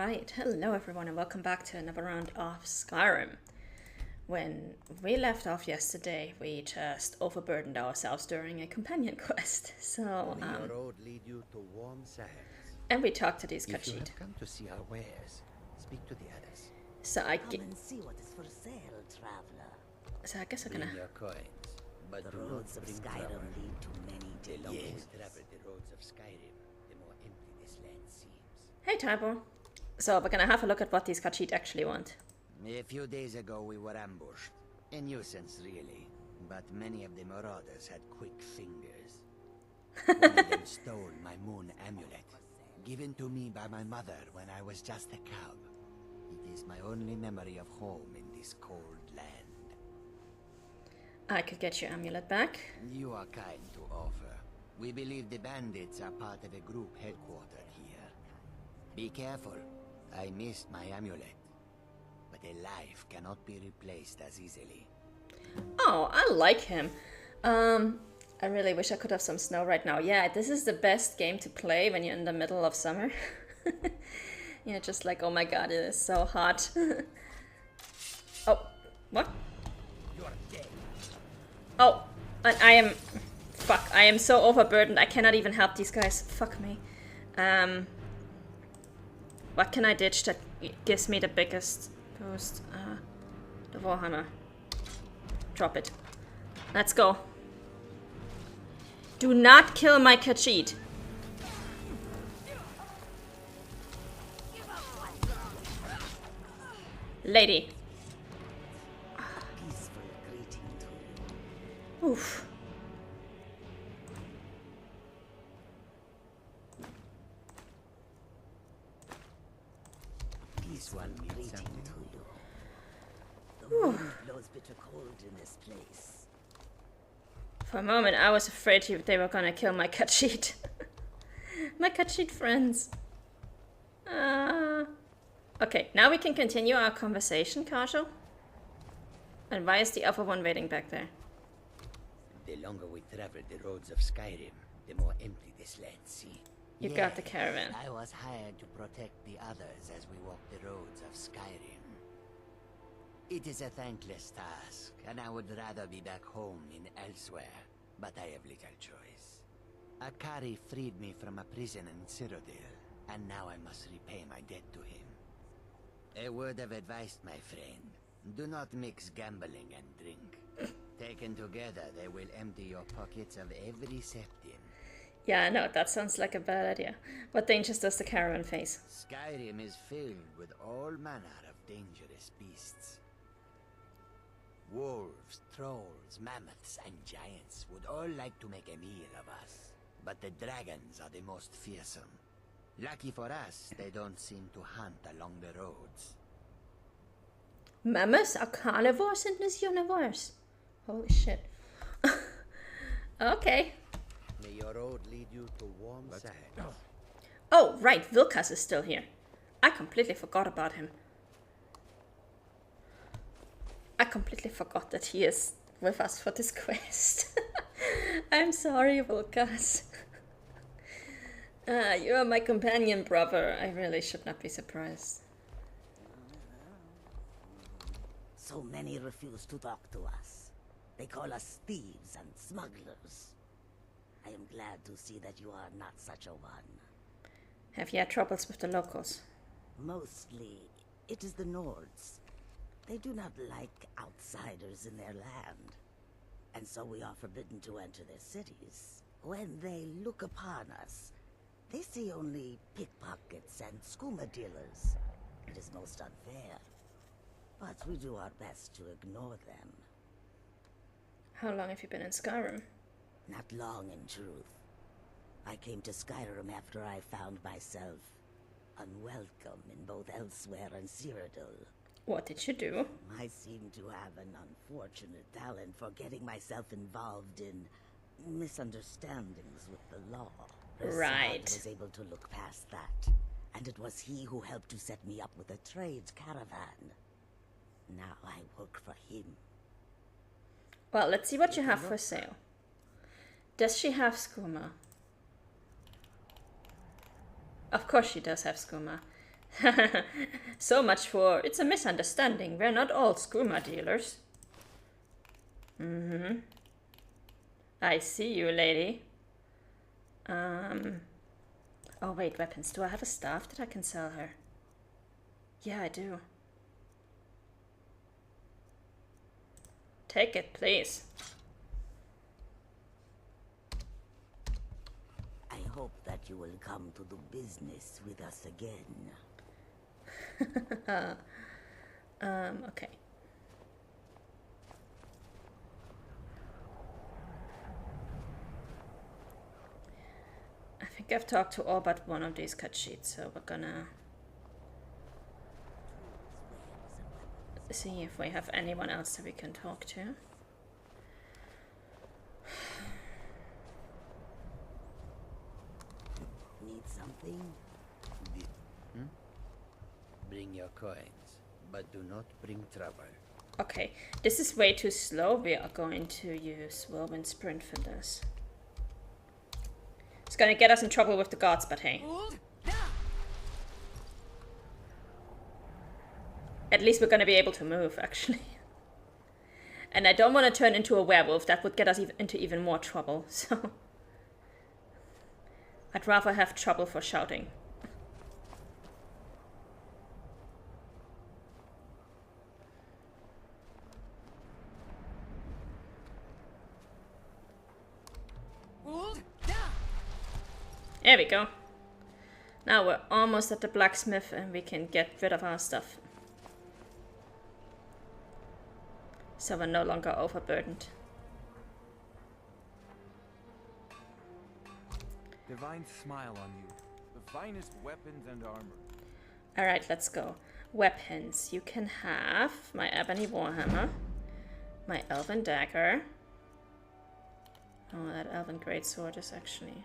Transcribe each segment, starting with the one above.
Alright, hello everyone and welcome back to another round of Skyrim. When we left off yesterday, we just overburdened ourselves during a companion quest. So, May your road lead you to warm sands. and we talked to these If you Khajiit. have come to see our wares, speak to the others. So I Come and see what is for sale, traveler. guess we're Bring gonna... your coins, but The do not roads of bring Skyrim trouble. lead to many The longer we dangers. travel the roads of Skyrim, the more empty this land seems. Hey Tybor. So we're gonna have a look at what these Khajiit actually want. A few days ago we were ambushed. A nuisance, really. But many of the marauders had quick fingers. One of them stole my moon amulet, given to me by my mother when I was just a cub. It is my only memory of home in this cold land. I could get your amulet back. You are kind to offer. We believe the bandits are part of a group headquartered here. Be careful. I missed my amulet. But a life cannot be replaced as easily. Oh, I like him. I really wish I could have some snow right now. Yeah, this is the best game to play when you're in the middle of summer. You're just like, oh my god, it is so hot. Oh, what? You are dead. Oh, and I am... Fuck, I am so overburdened. I cannot even help these guys. Fuck me. What can I ditch that gives me the biggest boost? The Warhammer. Drop it. Let's go. Do not kill my Khajiit. Lady. Peaceful greeting to you. Oof. Peaceful one means greeting something. to you. The wind blows bitter cold in this place. For a moment, I was afraid they were gonna kill my Khajiit. My Khajiit friends. Okay, now we can continue our conversation, Kajal. And why is the other one waiting back there? The longer we travel the roads of Skyrim, the more empty this land seems. You got the caravan. I was hired to protect the others as we walk the roads of Skyrim. It is a thankless task, and I would rather be back home in elsewhere, but I have little choice. Akari freed me from a prison in Cyrodiil, and now I must repay my debt to him. A word of advice, my friend. Do not mix gambling and drink. Taken together, they will empty your pockets of every septim. Yeah, I know, that sounds like a bad idea. What dangers does the caravan face? Skyrim is filled with all manner of dangerous beasts. Wolves, trolls, mammoths, and giants would all like to make a meal of us. But the dragons are the most fearsome. Lucky for us, they don't seem to hunt along the roads. Mammoths are carnivores in this universe. Holy shit. Okay. May your road lead you to warm sands. Oh, right, Vilkas is still here. I completely forgot about him. I completely forgot that he is with us for this quest. I'm sorry, Vilkas. You are my companion, brother. I really should not be surprised. So many refuse to talk to us. They call us thieves and smugglers. I am glad to see that you are not such a one. Have you had troubles with the locals? Mostly, it is the Nords. They do not like outsiders in their land. And so we are forbidden to enter their cities. When they look upon us, they see only pickpockets and skooma dealers. It is most unfair. But we do our best to ignore them. How long have you been in Skyrim? Not long, in truth. I came to Skyrim after I found myself unwelcome in both elsewhere and Cyrodiil. What did you do? I seem to have an unfortunate talent for getting myself involved in misunderstandings with the law. Right. Rassad was able to look past that, and it was he who helped to set me up with a trades caravan. Now I work for him. Well, let's see what you have for sale. Does she have skooma? Of course she does have skooma. So much for it's a misunderstanding. We're not all skooma dealers. I see you, lady. Oh wait, weapons. Do I have a staff that I can sell her? Yeah, I do. Take it, please. I hope that you will come to do business with us again. Okay. I think I've talked to all but one of these cut sheets, so we're gonna see if we have anyone else that we can talk to. Need something? Bring your coins, but do not bring trouble. Okay, this is way too slow. We are going to use Whirlwind Sprint for this. It's gonna get us in trouble with the gods, but hey. At least we're gonna be able to move, actually. And I don't want to turn into a werewolf. That would get us into even more trouble, so... I'd rather have trouble for shouting. There we go. Now we're almost at the blacksmith and we can get rid of our stuff. So we're no longer overburdened. Divine smile on you. The finest weapons and armor. Alright, let's go. Weapons. You can have my ebony warhammer, my elven dagger. Oh, that elven greatsword is actually...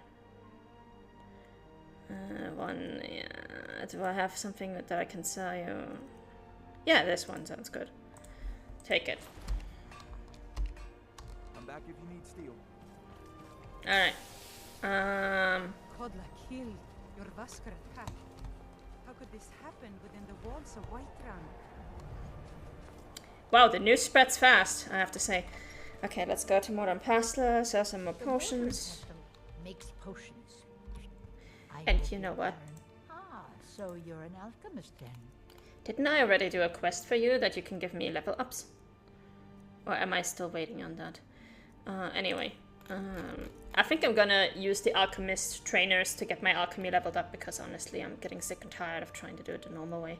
one, yeah. Do I have something that I can sell you? Yeah, this one sounds good. Take it. I'm back if you need steel. Alright. Kodla killed your Vaskar attack. How could this happen within the walls of Whiterun? Wow, the news spreads fast, I have to say. Okay, let's go to Modern Pastler, sell some more potions. Makes potions. And you know what? Ah, so you're an alchemist then. Didn't I already do a quest for you that you can give me level ups? Or am I still waiting on that? Anyway, I think I'm gonna use the alchemist trainers to get my alchemy leveled up because honestly I'm getting sick and tired of trying to do it the normal way.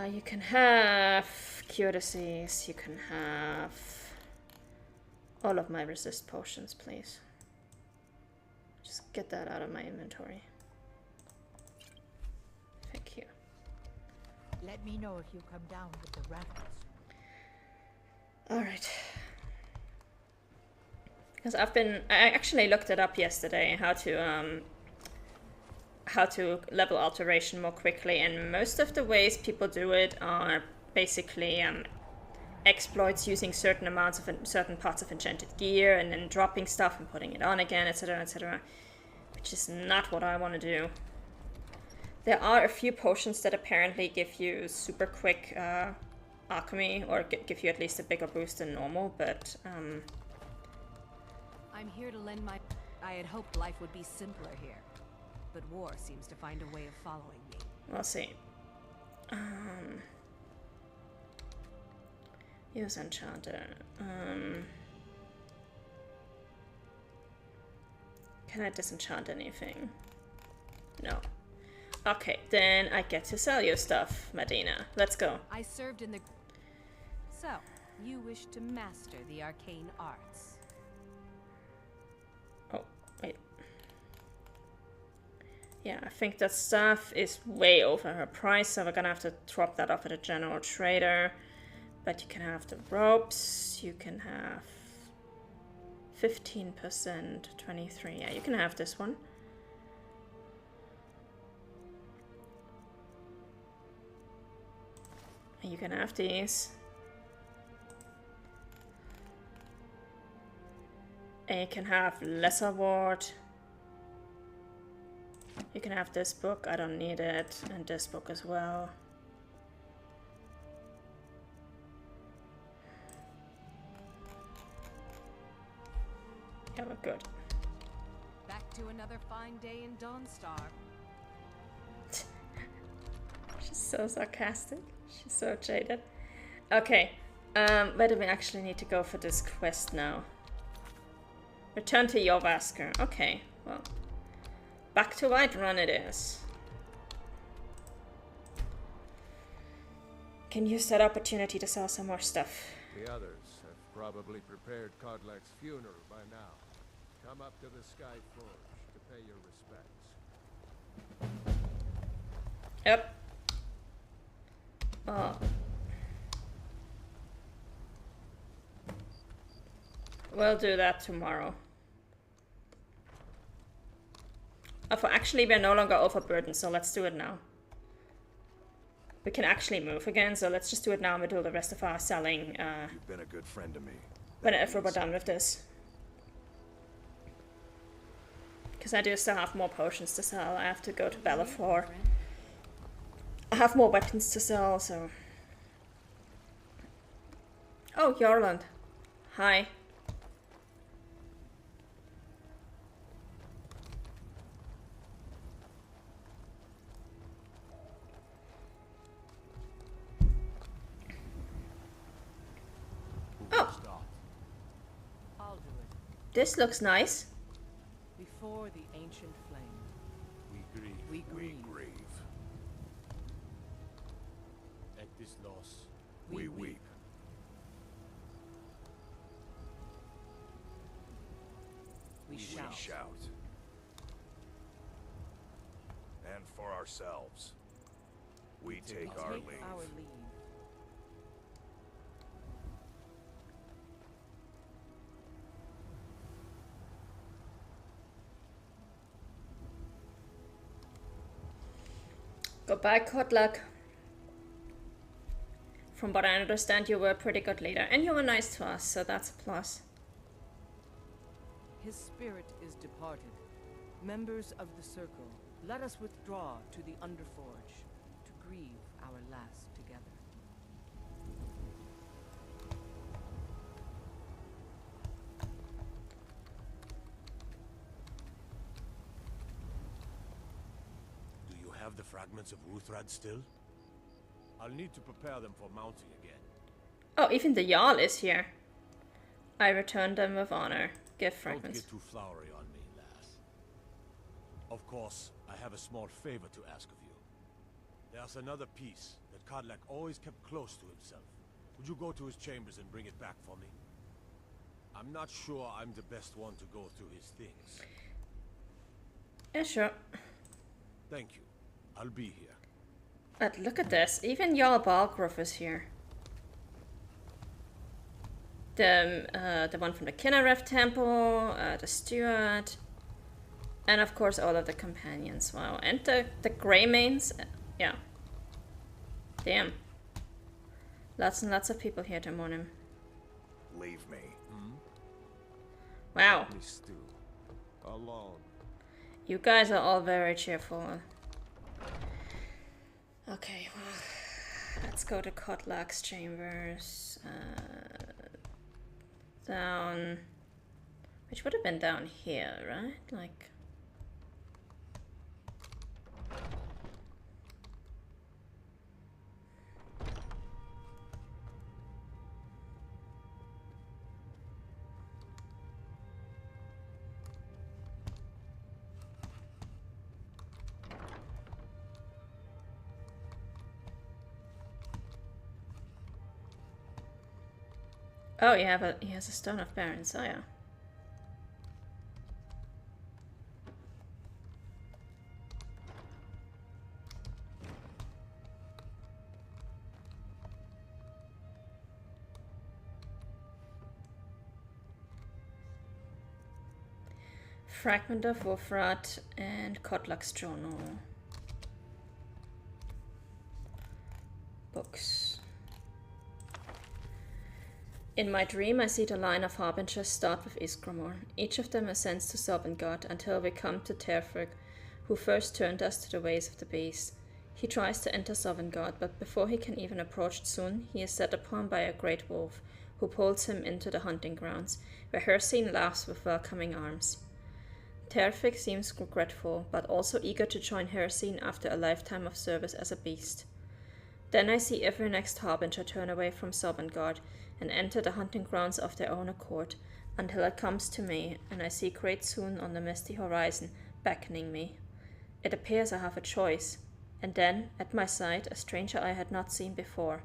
You can have cure disease, you can have all of my resist potions, please. Just get that out of my inventory. Thank you. Let me know if you come down with the rattles. Alright. Because I actually looked it up yesterday how to level alteration more quickly, and most of the ways people do it are basically exploits using certain amounts of certain parts of enchanted gear and then dropping stuff and putting it on again, etc, etc, which is not what I want to do. There are a few potions that apparently give you super quick alchemy, or give you at least a bigger boost than normal, but I'm here to lend my... I had hoped life would be simpler here, but war seems to find a way of following me. we'll see. Use enchanter. Can I disenchant anything? No. Okay, then I get to sell you stuff, Medina. Let's go. I served in the... So, you wish to master the arcane arts. Oh, wait. Yeah, I think that stuff is way over her price, so we're gonna have to drop that off at a general trader. But you can have the ropes, you can have 15%, 23, yeah, you can have this one. And you can have these. And you can have lesser ward. You can have this book, I don't need it, and this book as well. Yeah, we're good. Back to another fine day in Dawnstar. She's so sarcastic. She's so jaded. Okay, where do we actually need to go for this quest now? Return to Jorvasker. Okay, well. Back to Whiterun it is. Can use that opportunity to sell some more stuff. The others have probably prepared Kodlak's funeral by now. Come up to the Sky Forge to pay your respects. Yep. Oh. We'll do that tomorrow. Actually, we're no longer overburdened, so let's do it now. We can actually move again, so let's just do it now and we'll do the rest of our selling You've been a good friend to me. whenever we're done with this. Because I do still have more potions to sell. I have to go to Bellafor. I have more weapons to sell, so... Oh, Jorland. Hi. Oh. I'll do it. This looks nice. Before the ancient flame. We grieve. We grieve. At this loss. We weep. We shout. And for ourselves, we take our leave. Our leave. Goodbye, Kodlak. From what I understand, you were a pretty good leader, and you were nice to us, so that's a plus. His spirit is departed. Members of the Circle, let us withdraw to the Underforge to grieve our last together. Do you have the fragments of Ruthrad still? I'll need to prepare them for mounting again. Oh, even the Jarl is here. I return them with honor. Give fragments. Don't get too flowery on me, lass. Of course, I have a small favor to ask of you. There's another piece that Kodlak always kept close to himself. Would you go to his chambers and bring it back for me? I'm not sure I'm the best one to go through his things. Yeah, sure. Thank you. I'll be here. But look at this. Even Jarl Balgruf is here. The one from the Kinnarev Temple, the Steward, and of course all of the companions. Wow, and the Greymanes. Yeah. Damn. Lots and lots of people here to mourn him. Leave me. Wow. Me stew. Alone. You guys are all very cheerful. Okay, well, let's go to Kodlak's chambers. Down, which would have been down here, right? Like, oh, he has a stone of Baron Sire. Fragment of Wolfrat and Kodlak's journal. Books. In my dream, I see the line of harbingers start with Isgramor. Each of them ascends to Sovngarde until we come to Terfrug, who first turned us to the ways of the beast. He tries to enter Sovngarde, but before he can even approach Sun, he is set upon by a great wolf, who pulls him into the hunting grounds, where Hircine laughs with welcoming arms. Terfik seems regretful, but also eager to join Hircine after a lifetime of service as a beast. Then I see every next harbinger turn away from Sovngarde and enter the hunting grounds of their own accord, until it comes to me, and I see great Sun on the misty horizon, beckoning me. It appears I have a choice, and then, at my side, a stranger I had not seen before.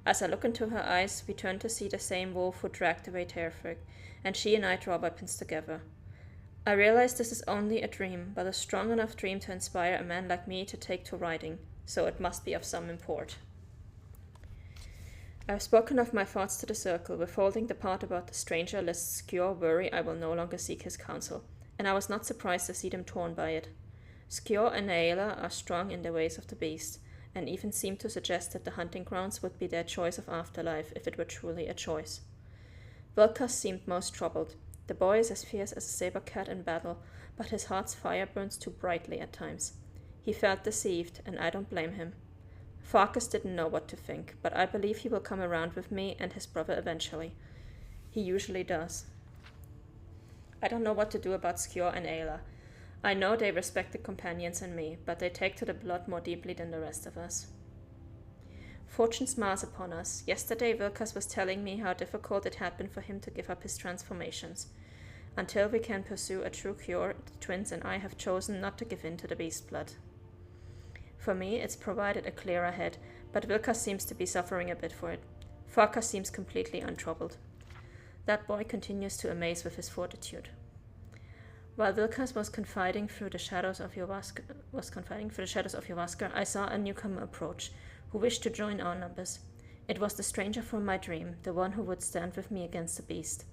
As I look into her eyes, we turn to see the same wolf who dragged away Terfik, and she and I draw weapons together. I realize this is only a dream, but a strong enough dream to inspire a man like me to take to riding, so it must be of some import. I have spoken of my thoughts to the circle, withholding the part about the stranger lest Skjor worry I will no longer seek his counsel, and I was not surprised to see them torn by it. Skjor and Aela are strong in the ways of the beast, and even seem to suggest that the hunting grounds would be their choice of afterlife if it were truly a choice. Vilkas seemed most troubled. The boy is as fierce as a saber cat in battle, but his heart's fire burns too brightly at times. He felt deceived, and I don't blame him. Farkas didn't know what to think, but I believe he will come around with me and his brother eventually. He usually does. I don't know what to do about Skjor and Aela. I know they respect the companions and me, but they take to the blood more deeply than the rest of us. Fortune smiles upon us. Yesterday Vilkas was telling me how difficult it had been for him to give up his transformations. Until we can pursue a true cure, the twins and I have chosen not to give in to the beast blood. For me, it's provided a clearer head, but Vilkas seems to be suffering a bit for it. Farkas seems completely untroubled. That boy continues to amaze with his fortitude. While Vilkas was confiding through the shadows of Jovaskar, I saw a newcomer approach, who wished to join our numbers. It was the stranger from my dream, the one who would stand with me against the beast.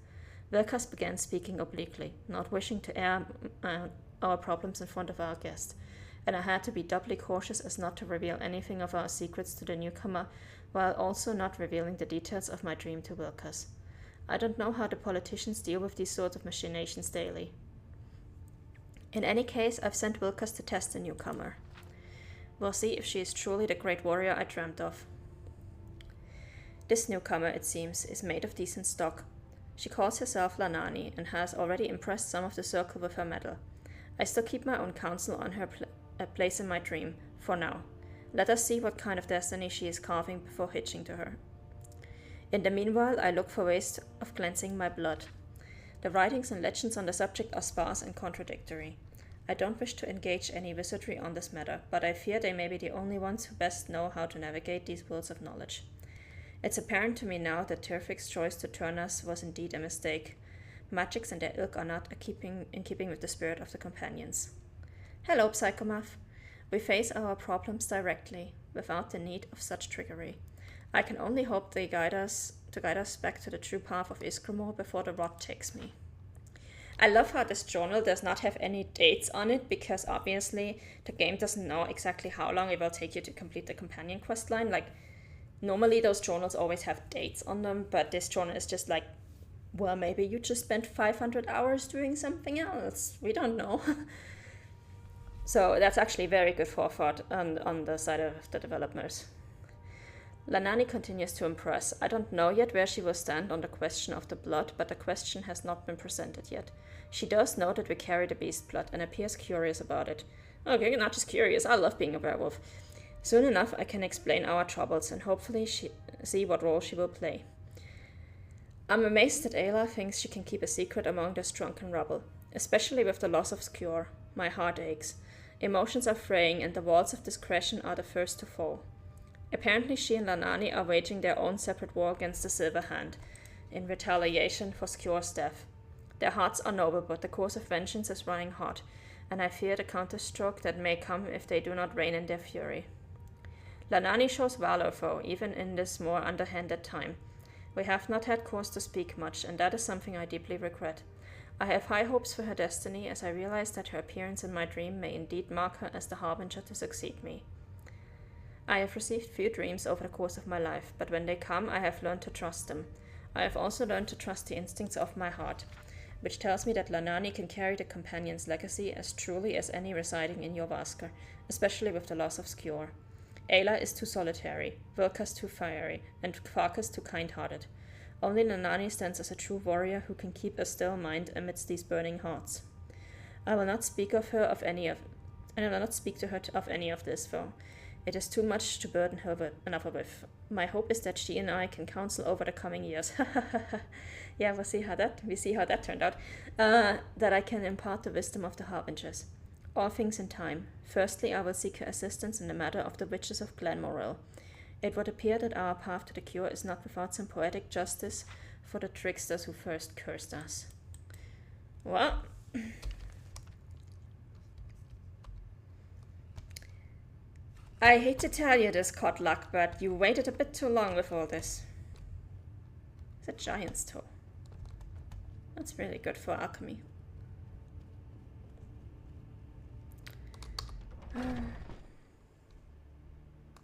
Vilkas began speaking obliquely, not wishing to air our problems in front of our guest, and I had to be doubly cautious as not to reveal anything of our secrets to the newcomer, while also not revealing the details of my dream to Vilkas. I don't know how the politicians deal with these sorts of machinations daily. In any case, I've sent Vilkas to test the newcomer. We'll see if she is truly the great warrior I dreamt of. This newcomer, it seems, is made of decent stock. She calls herself Lanani and has already impressed some of the circle with her mettle. I still keep my own counsel on her place in my dream, for now. Let us see what kind of destiny she is carving before hitching to her. In the meanwhile, I look for ways of cleansing my blood. The writings and legends on the subject are sparse and contradictory. I don't wish to engage any wizardry on this matter, but I fear they may be the only ones who best know how to navigate these worlds of knowledge. It's apparent to me now that Terfik's choice to turn us was indeed a mistake. Magics and their ilk are not in keeping with the spirit of the companions. Hello, Psychomath. We face our problems directly, without the need of such trickery. I can only hope they guide us back to the true path of Iskramor before the rot takes me. I love how this journal does not have any dates on it, because obviously the game doesn't know exactly how long it will take you to complete the companion quest line. Like, normally those journals always have dates on them, but this journal is just like, well, maybe you just spent 500 hours doing something else. We don't know. So that's actually very good forethought on the side of the developers. Lanani continues to impress. I don't know yet where she will stand on the question of the blood, but the question has not been presented yet. She does know that we carry the beast blood and appears curious about it. Okay, not just curious, I love being a werewolf. Soon enough I can explain our troubles and hopefully see what role she will play. I'm amazed that Ayla thinks she can keep a secret among this drunken rubble, especially with the loss of Skjor. My heart aches. Emotions are fraying and the walls of discretion are the first to fall. Apparently she and Lanani are waging their own separate war against the Silver Hand, in retaliation for Skjor's death. Their hearts are noble, but the course of vengeance is running hot, and I fear the counterstroke that may come if they do not rein in their fury. Lanani shows valor, though, even in this more underhanded time. We have not had cause to speak much, and that is something I deeply regret. I have high hopes for her destiny, as I realize that her appearance in my dream may indeed mark her as the harbinger to succeed me. I have received few dreams over the course of my life, but when they come, I have learned to trust them. I have also learned to trust the instincts of my heart. which tells me that Lanani can carry the companion's legacy as truly as any residing in Jorvaskr, especially with the loss of Skjor. Ayla is too solitary, Vilkas too fiery, and Kvarkas too kind-hearted. Only Lanani stands as a true warrior who can keep a still mind amidst these burning hearts. I will not speak to her of any of this, though. It is too much to burden her with. My hope is that she and I can counsel over the coming years. Yeah, we see how that turned out. That I can impart the wisdom of the Harbingers. All things in time. Firstly, I will seek her assistance in the matter of the witches of Glenmoril. It would appear that our path to the cure is not without some poetic justice for the tricksters who first cursed us. Well, I hate to tell you this, Kotluck, but you waited a bit too long with all this. It's a giant's toe. That's really good for alchemy.